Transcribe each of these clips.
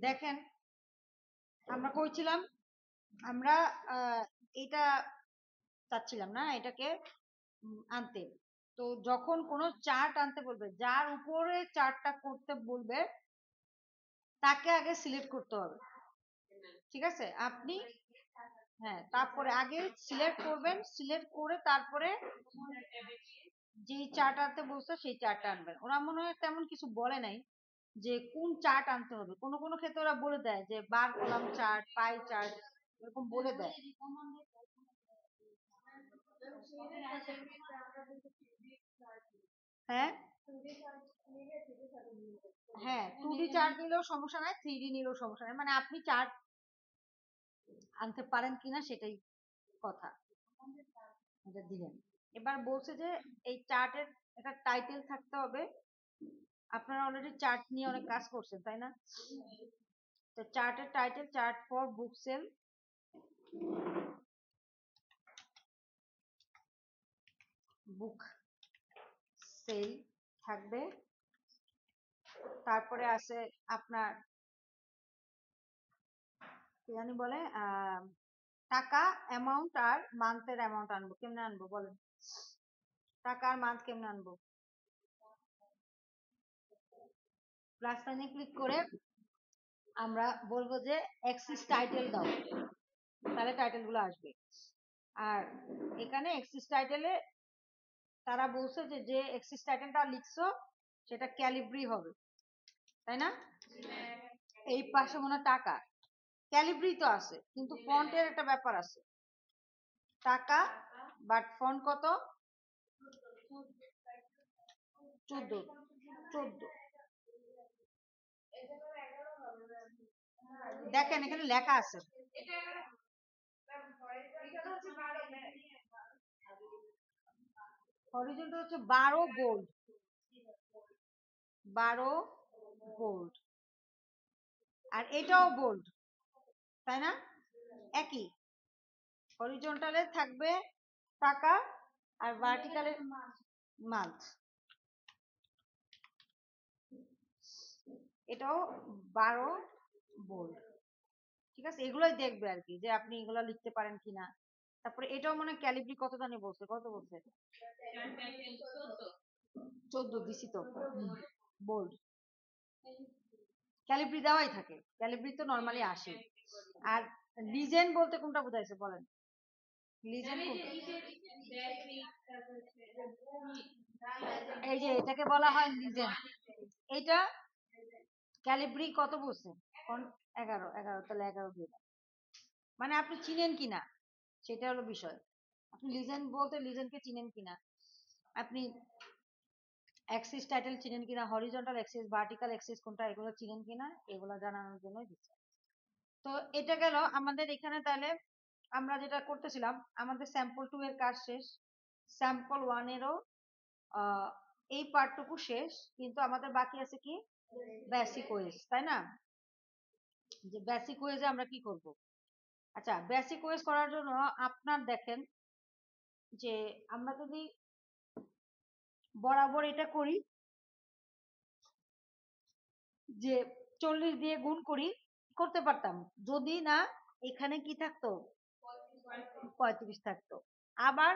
দেখেন আমরা কইছিলাম আমরা এটা চাচ্ছিলাম না এটাকে আনতে। তো যখন কোনো চার্ট আনতে বলবে, যার উপরে চার্টটা করতে বলবে তাকে আগে সিলেক্ট করতে হবে। ঠিক আছে, আপনি হ্যাঁ তারপরে আগে সিলেক্ট করবেন, সিলেক্ট করে তারপরে যেই চার্ট আনতে বলছে সেই চার্টটা আনবেন। ওরা মনে হয় তেমন কিছু বলে নাই যে কোন চার্ট আনতে হবে। কোনো কোনো ক্ষেত্রে ওরা বলে দেয় যে বার কলাম চার্ট, পাই চার্ট, এরকম বলে দেয়। হ্যাঁ হ্যাঁ, 2D চার্ট নিলেও সমস্যা নাই, 3D নিলেও সমস্যা নাই, মানে আপনি চার্ট আনতে পারেন কিনা সেটাই কথা। এটা দিলেন, এবার বলছে যে এই চার্টের একটা টাইটেল থাকতে হবে। আপনারা অলরেডি চার্ট নিয়ে অনেক কাজ করছেন তাই না? তো চার্টের title chart for book sale, book sale থাকবে। তারপরে আছে আপনার কি জানি বলে টাকা অ্যামাউন্ট আর মান্থের অ্যামাউন্ট আনবো। কেমনে আনবো বলেন? টাকা আর মান্থ কেমনে আনবো? প্লাস সাইনে ক্লিক করে আমরা বলবো যে এক্সিস টাইটেল দাও, তাহলে টাইটেল গুলো আসবে। আর এখানে এক্সিস টাইটেলে তারা বলছে যে যে এক্সিস টাইটেলটা লিখছো সেটা ক্যালিব্রি হবে, তাই না? এই পাশে মনে হয় টাকা, ক্যালিব্রি তো আছে কিন্তু ফন্টের একটা ব্যাপার আছে। টাকা বাট ফন্ট কত? 14 14। দেখেন এখানে লেখা আছে, হরিজন্টাল হচ্ছে 12 বোল্ড, 12 বোল্ড, আর এটাও বোল্ড, তাই না? একই, হরিজন্টালে থাকবে টাকা আর ভার্টিকালে মান্থ। এটাও 12 বোল্ড। ঠিক আছে, এগুলোই দেখবে আর কি যে আপনি এগুলো লিখতে পারেন কিনা। তারপরে এটাও মনে ক্যালিব্রি কত জানি বলছে, কত বলছে? 14 দিছি তো বোল্ড। ক্যালিব্রি দেওয়াই থাকে, ক্যালিব্রি তো নরমালি আসে। আর লিজেন্ড বলতে কোনটা বোঝাইছে বলেন? লিজেন্ড কোনটা? এই যে এটাকে বলা হয় লিজেন্ড। এটা ক্যালিব্রি কত বলছে? 11, 11, তাহলে 11 দিয়ে দাও। মানে আপনি চিনেন কিনা সেটা হলো বিষয়। আপনি লিজেন্ড বলতে লিজেন্ডকে চিনেন কিনা, আপনি অ্যাক্সিস টাইটেল চিনেন কিনা, হরিজন্টাল অ্যাক্সিস, ভার্টিক্যাল অ্যাক্সিস কোনটা, এগুলো চিনেন কিনা, এগুলো জানানোর জন্যই দিচ্ছে। তো এটা গেল আমাদের এখানে। তাহলে আমরা যেটা করতেছিলাম, আমাদের স্যাম্পল 2 এর কাজ শেষ, স্যাম্পল 1 এরও এই পার্টটুকু শেষ, কিন্তু আমাদের বাকি আছে কি বেসিক ওয়েজ, তাই না? যে বেসিক ওয়েজে আমরা কি করব? আচ্ছা, বেসিক ওয়েজ করার জন্য আপনার দেখেন যে আমরা যদি বরাবর এটা করি যে 40 দিয়ে গুণ করি, করতে পারতাম যদি না এখানে কি থাকতো, 35 থাকতো। আবার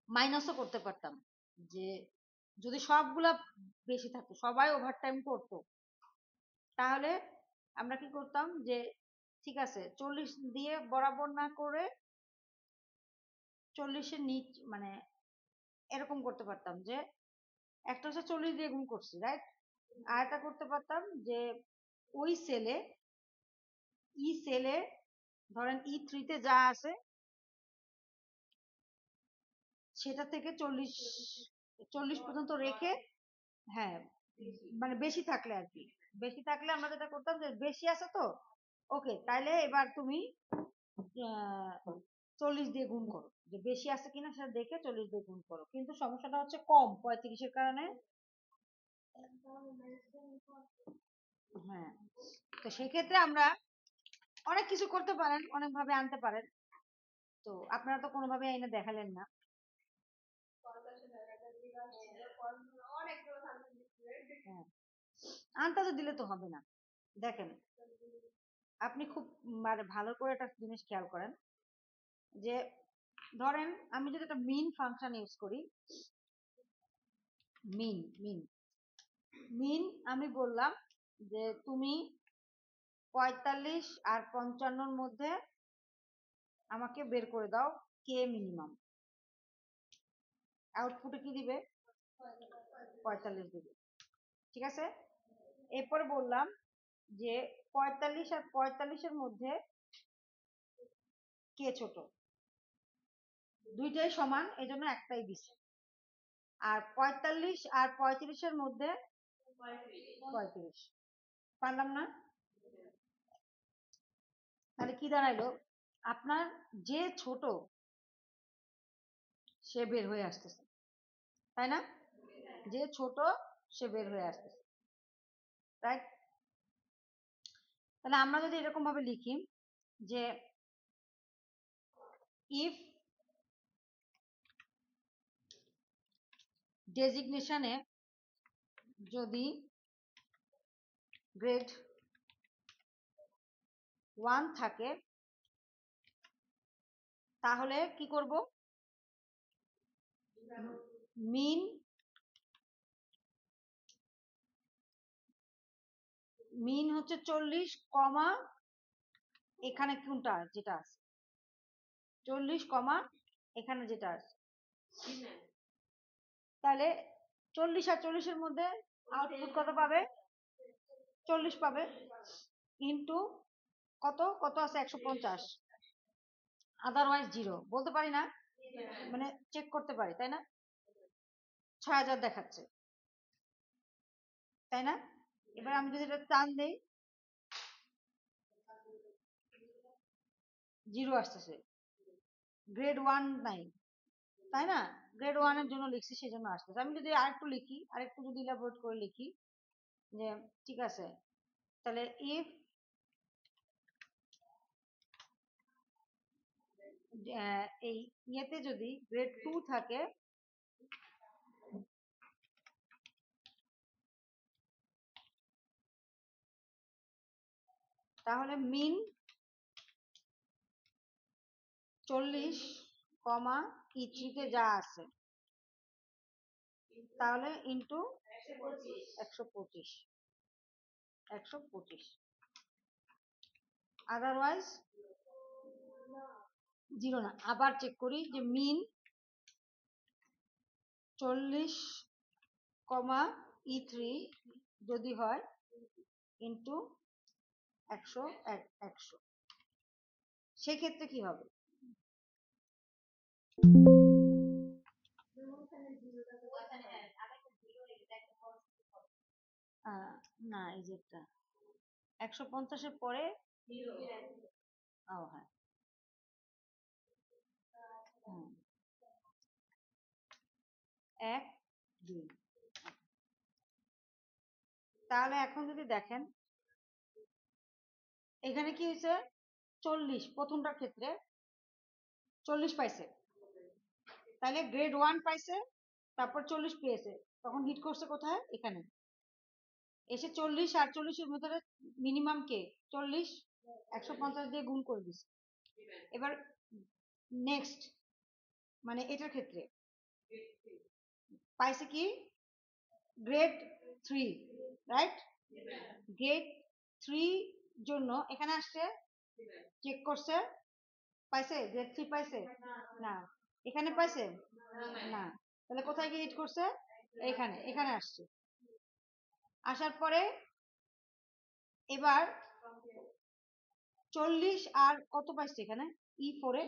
মাইনাসও করতে পারতাম, যে যদি সবগুলা বেশি থাকতো, সবাই ওভারটাইম করতো, তাহলে আমরা কি করতাম যে ঠিক আছে 40 দিয়ে বরাবর না করে 40-এর নিচ মানে এরকম করতে পারতাম যে একটা হচ্ছে 40 দিয়ে গুণ করছি, রাইট? আর একটা করতে পারতাম যে ওই সেলে, ই সেলে ধরেন E3-তে যা আছে সেটা থেকে 40 পর্যন্ত রেখে, হ্যাঁ মানে বেশি থাকলে আর কি, বেশি থাকলে আমরা যেটা করতাম যে বেশি আছে তো ওকে, তাইলে এবার তুমি 40 দিয়ে গুণ করো, যে বেশি আছে কিনা সেটা দেখে 40 দিয়ে গুণ করো। কিন্তু সমস্যাটা হচ্ছে কম 35-এর কারণে। হ্যাঁ, তো সেক্ষেত্রে আমরা অনেক কিছু করতে পারেন, অনেক ভাবে আনতে পারেন। তো আপনারা তো কোনোভাবে এনে দেখালেন না। হ্যাঁ আন্দাজে দিলে তো হবে না। দেখেন আপনি খুব মানে ভালো করে একটা জিনিস খেয়াল করেন যে ধরেন আমি যদি একটা মিন ফাংশন ইউজ করি, মিন মিন মিন আমি বললাম যে তুমি 45 আর 55 মধ্যে আমাকে বের করে দাও কে মিনিমাম। আউটপুটে কি দিবে? 45 দিবে, ঠিক আছে। এরপরে বললাম যে 45 আর 45-এর মধ্যে কে ছোট, দুইটাই সমান এই জন্য একটাই দিছে। আর 45 আর 35-এর মধ্যে 35, পারলাম না? তাহলে কি দাঁড়াইলো? আপনার যে ছোট সে বের হয়ে আসতেছে, তাই না? যে ছোট সে বের হয়ে আসতেছে, রাইট? তাহলে আমরা যদি এরকম ভাবে লিখি যে ইফ ডেজিগনেশনে যদি গ্রেড 1 থাকে তাহলে কি করব? মিন মিন হচ্ছে 40 কমা এখানে কোনটা যেটা আছে 40 কমা এখানে যেটা আছে, তাহলে 40 আর 40-এর মধ্যে আউটপুট কত পাবে? 40 পাবে, ইন্টু কত কত আছে 150, আদারওয়াইজ 0 বলতে পারি না, মানে চেক করতে পারি, তাই না? 6000 দেখাচ্ছে, তাই না? এবার আমি যদি এটা টান দেই 0 আসতেছে, গ্রেড 1 নাই, তাই না? গ্রেড 1 এর জন্য লিখছি সেই জন্য আসতেছে। আমি যদি আরেকটু লিখি, আরেকটু যদি ইলাবোরেট করে লিখি যে ঠিক আছে, তাহলে ইফ এই ইয়েতে যদি গ্রেড 2 থাকে তাহলে মিন 40 কমা E3 তে যা আছে তাহলে ইন্টু 125, 125, আদারওয়াইজ 0 না। আবার চেক করি যে মিন 40 কমা E3 যদি হয় ইন্টু 100, 100, সেক্ষেত্রে কি হবে? না এই যে একটা 150-এর পরে ও হ্যাঁ, 1 2, তাহলে এখন যদি দেখেন এখানে কি হয়েছে 40 প্রথমটার ক্ষেত্রে 40 পাইছে, তাহলে গ্রেড 1 পাইছে, তারপর 40 পেয়েছে, তখন হিট করছে কোথায়? এখানে এসে 40 আর 40-এর মধ্যে মিনিমাম কে 40, 150 দিয়ে গুণ করে দিছে। এবার নেক্সট মানে এটার ক্ষেত্রে পাইছে কি গ্রেড 3, রাইট? গ্রেড 3 জন্য এখানে আসছে, চেক করছে, পাইছে গ্রেড 3 পাইছে না, এখানে পাইছে না, তাহলে কোথায় গিয়ে হিট করছে? এখানে, এখানে আসছে, আসার পরে এবার 40 আর কত পাইছে এখানে E4 এ,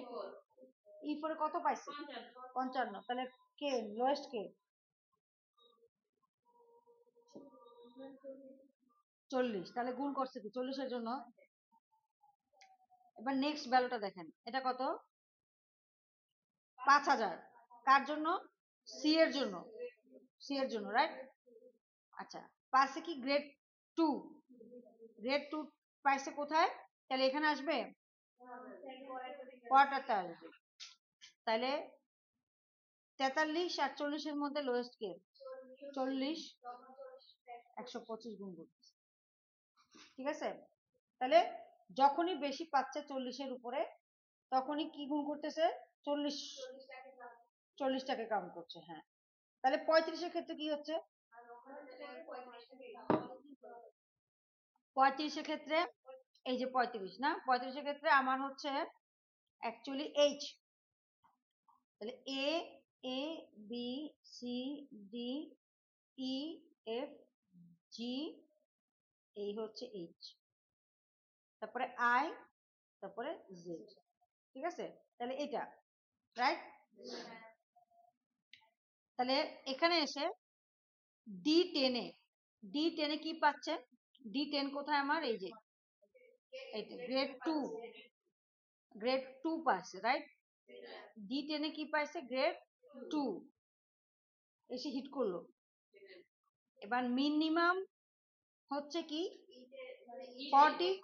E4 এ কত পাইছে? 55, তাহলে কে লোয়েস্ট কে? 40, তাহলে গুণ করছে কি 40-এর জন্য। এবার নেক্সট ভ্যালুটা দেখেন, এটা কত? 5000, কার জন্য? সি এর জন্য, সি এর জন্য, রাইট? আচ্ছা, পাইছে কি গ্রেড 2, গ্রেড 2 পাইছে কোথায়? তাহলে এখানে আসবে, পরেরটাতে আসবে, তাহলে 43 আর 40-এর মধ্যে লোয়েস্ট কে? 40, 125 গুণ করতেছে। ঠিক আছে, তাহলে যখনই বেশি পাচ্ছে 40-এর উপরে তখনই কি গুণ করতেছে, 40টাকে কাউন্ট করছে। হ্যাঁ, তাহলে 35-এর ক্ষেত্রে কি হচ্ছে, 35-এর ক্ষেত্রে এই যে 35 না, 35-এর ক্ষেত্রে আমার হচ্ছে অ্যাকচুয়ালি এইচ, তাহলে A, A B C D E F G, এই হচ্ছে এইচ, তারপরে আই, তারপরে জেড। ঠিক আছে, তাহলে এটা রাইট। তাহলে এখানে এসে ডি10 কি পাচ্ছে, ডি10 কোথায় আমার, এই যে এইটা গ্রেড 2 পাচ্ছে রাইট। ডি10 কি পাইছে, গ্রেড 2 এসে হিট করলো। এবার মিনিমাম হচ্ছে কি 40,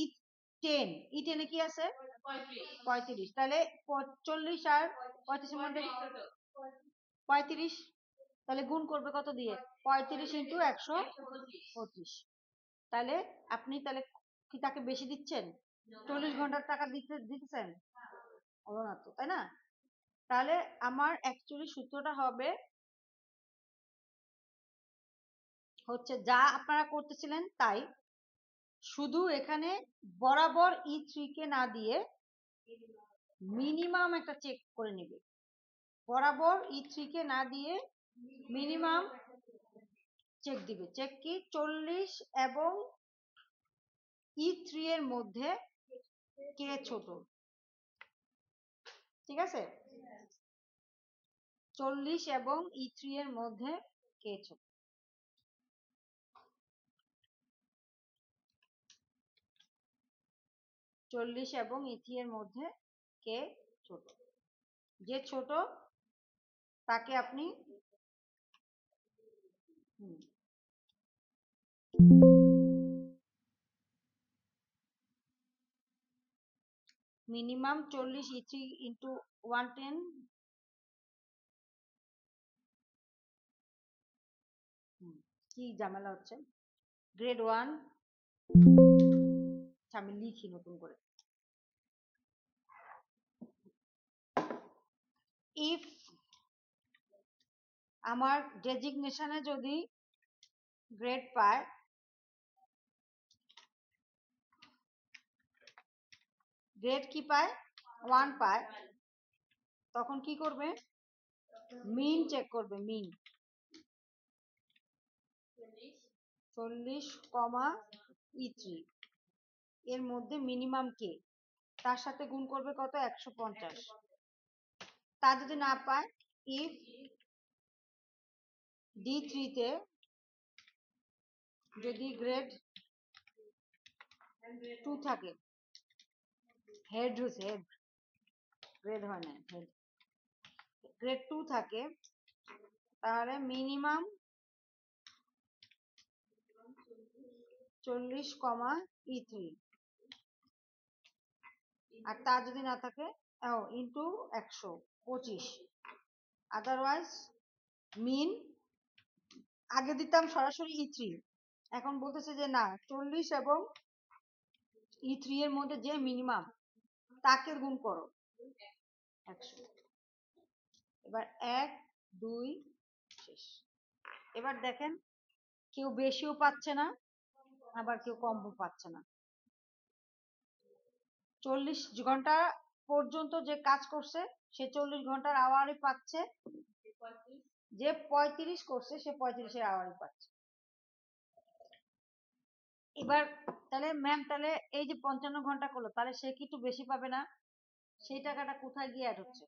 ই10, ই10 কি আছে 35, তাহলে 40 আর 35-এর মধ্যে 35, তাহলে গুণ করবে কত দিয়ে, 35 ইন্টু 125। তাহলে আপনি তাহলে কি তাকে বেশি দিচ্ছেন, 40 ঘন্টার টাকা দিতেছেন, হলো না তো, তাই না? তাহলে আমার অ্যাকচুয়ালি সূত্রটা হবে হচ্ছে যা আপনারা করতেছিলেন তাই, শুধু এখানে বরাবর ই3 কে না দিয়ে মিনিমাম একটা চেক করে নেবে, বরাবর ই3 কে না দিয়ে মিনিমাম চেক দিবে। চেক কি, 40 এবং ই3 এর মধ্যে কে ছোট। ঠিক আছে, 40 এবং ই3 এর মধ্যে কে ছোট। 40 এবং ই3 এর মধ্যে কে ছোট, যে ছোট তাকে আপনি মিনিমাম 40 ই3 ইন্টু 110, কি ঝামেলা হচ্ছে, গ্রেড 1, আমি লিখি নতুন করে, ইফ আমার ডেজিগনেশনে যদি গ্রেড পায়, গ্রেড কি পায় 1 পায়, তখন কি করবে, মিন চেক করবে, মিন 40, ই3 এর মধ্যে মিনিমাম কে, তার সাথে গুণ করবে কত, 150। তা যদি না পায়, ইফ ডি3 তে যদি গ্রেড 2 থাকে, হেড হয়েছে, হেড গ্রেড হয় না, হেড গ্রেড 2 থাকে, তাহলে মিনিমাম 40, ই3, আর তা যদি না থাকে ইন্টু 125, আদারওয়াইজ মিন আগে দিতাম সরাসরি ই3, এখন বলতেছে যে না, 40 এবং ই3 এর মধ্যে যে মিনিমাম তাকে গুণ করো 100। এবার 1 2 শেষ। এবার দেখেন কেউ বেশিও পাচ্ছে না, আবার কেউ কমও পাচ্ছে না। 40 ঘন্টা পর্যন্ত যে কাজ করছে সে 40 ঘন্টার আওয়ারই পাচ্ছে, যে 35 করছে সে 35-এর আওয়ারই পাচ্ছে। এবার তাহলে ম্যাম, তাহলে এই যে 55 ঘন্টা করলো, তাহলে সে কি একটু বেশি পাবে না? সেই টাকাটা কোথায় গিয়ে অ্যাড হচ্ছে,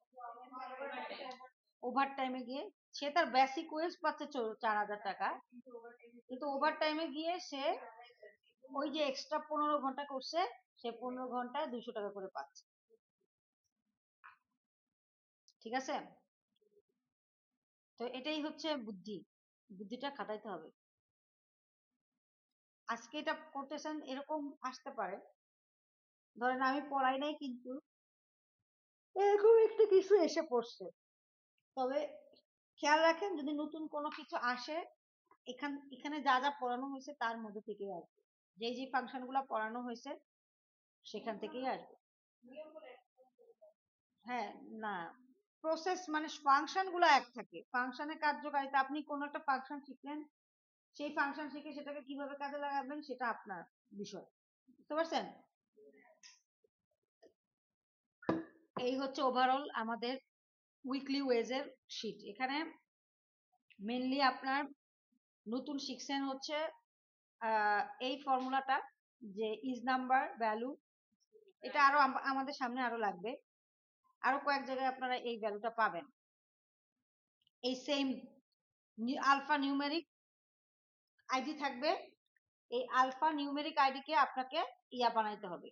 ওভার টাইমে গিয়ে। সে তার বেসিক ওয়েজ পাচ্ছে 4000 টাকা, কিন্তু ওভার টাইমে গিয়ে সে ওই যে এক্সট্রা 15 ঘন্টা করছে, সে 15 ঘন্টায় 200 টাকা করে পাচ্ছে। ঠিক আছে, তো এটাই হচ্ছে বুদ্ধি, বুদ্ধিটা খাটাইতে হবে। আজকে এটা করতেছেন এরকম আসতে পারে, ধরেন আমি পড়াই নাই কিন্তু এরকম একটা কিছু এসে পড়ছে, তবে খেয়াল রাখেন যদি নতুন কোনো কিছু আসে এখানে যা যা পড়ানো হয়েছে তার মধ্যে থেকেই আসবে, যে ফাংশন গুলা পড়ানো হয়েছে সেখান থেকেই আসবে। হ্যাঁ, না, প্রসেস মানে ফাংশন গুলো এক থাকে, ফাংশনের কার্যকারিতা, আপনি কোন একটা ফাংশন শিখলেন, সেই ফাংশন শিখে সেটাকে কিভাবে কাজে লাগাবেন সেটা আপনার বিষয়, বুঝতে পারছেন? এই হচ্ছে ওভারঅল আমাদের উইকলি ওয়েজের শীট। এখানে মেনলি আপনার নতুন শিখছেন হচ্ছে এই ফর্মুলাটা, যে ইজ নাম্বার ভ্যালু, এটা আরো আমাদের সামনে আরো লাগবে, আরো কয়েক জায়গায় আপনারা এই ভ্যালুটা পাবেন। এই সেম আলফা নিউমেরিক আইডি থাকবে, এই আলফা নিউমেরিক আইডি কে আপনাকে ইয়া বানাইতে হবে,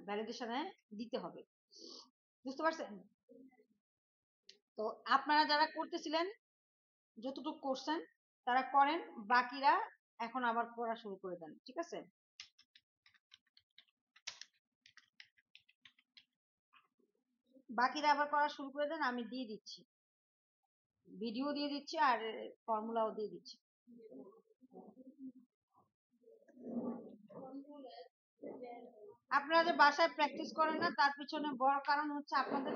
ভ্যালিডেশনে দিতে হবে, বুঝতে পারছেন? তো আপনারা যারা করতেছিলেন, যতটুকু করছেন তারা করেন, বাকিরা এখন আবার পড়া শুরু করে দেন, ঠিক আছে? বাকিরা আবার করা শুরু করে দেন, আমি দিয়ে দিচ্ছি, ভিডিও দিয়ে দিচ্ছি আর ফর্মুলাও দিয়ে দিচ্ছি। আপনারা যে বাসায় প্র্যাকটিস করেন না তার পিছনে বড় কারণ হচ্ছে আপনাদের